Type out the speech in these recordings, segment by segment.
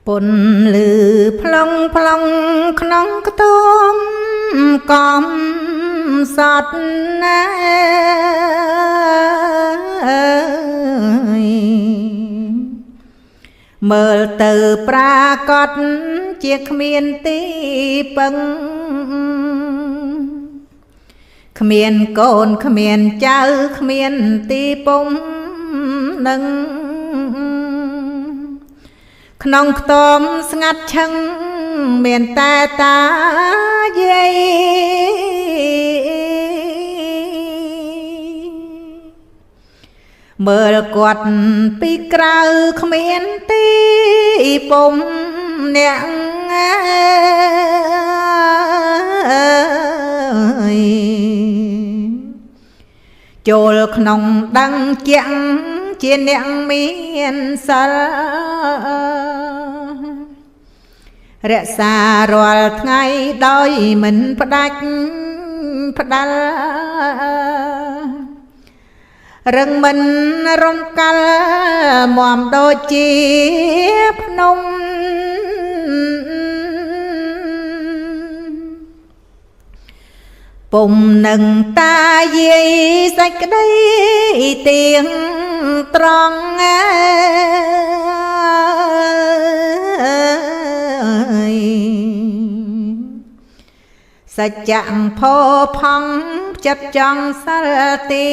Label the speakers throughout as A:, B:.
A: ปนลือพลองพลองขนองกระต้มกอมสัตว์นะเมื่อเตอปรากฏเจียขมีนตีปังขมีนโกนขมีนเจ้าขมีนตีปมหนึ่งขนองตอมสงัดชังเมียนแต่ตาเย่เมื่อกวดปีกราวขมีนตีปมเนี่ยโจลขนองดังเจียงเจียนเนียงเมียนสลเรศารวลไงดอยมันพดักพดัลรึงมันรมกัลมอมโดจีพนมปุ่มหนึ่งตาเย่สักได้เตียงตรองสัจจังพอพังจับจังสลเตี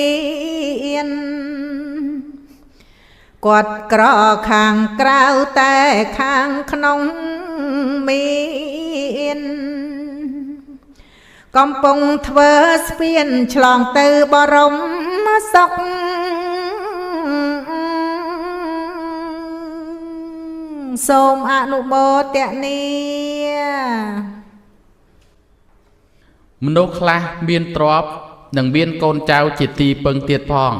A: ยนกวดกรอข้างกราวแต่ข้างขนมเมียนกำปงทเวสเปียนฉลองตือบรมศกសូមអនុមោទនា
B: មនុស្សខ្លះមានទ្រព្យនិងមានកូនចៅជាទីពឹងទៀតផង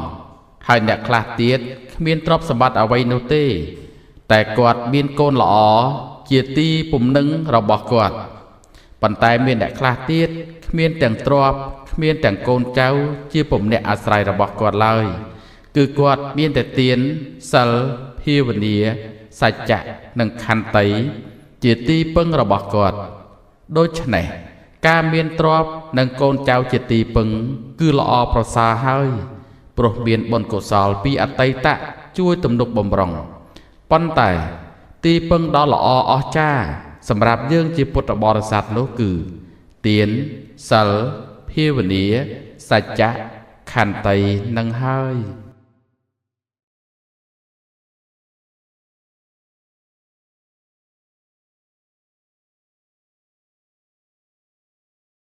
B: ហើយអ្នកខ្លះទៀតគ្មានទ្រព្យសម្បត្តិអ្វីនោះទេតែគាត់មានកូនល្អជាទីពំនឹងរបស់គាត់ប៉ុន្តែមានអ្នកខ្លះទៀតគ្មានទាំងទ្រព្យគ្មានទាំងកូនចៅជាពំនាក់អាស្រ័យរបស់គាត់ឡើយគឺគាត់មានតែទានសិលភាវនាសច្ចៈនិងខន្តីជាទីពឹងរបស់គាត់ដូច្នេះការមានទ្រព្យនិងកូនចៅជាទីពឹងគឺល្អប្រសើរហើយព្រោះមានបុណ្យកុសលពីអតីតជួយទំនុកបម្រុងប៉ុន្តែទីពឹងដ៏ល្អអស្ចារ្យសម្រាប់យើងជាពុទ្ធបរិស័ទនោះគឺទានសិលភាវនាសច្ចៈខន្តីនឹងហើយ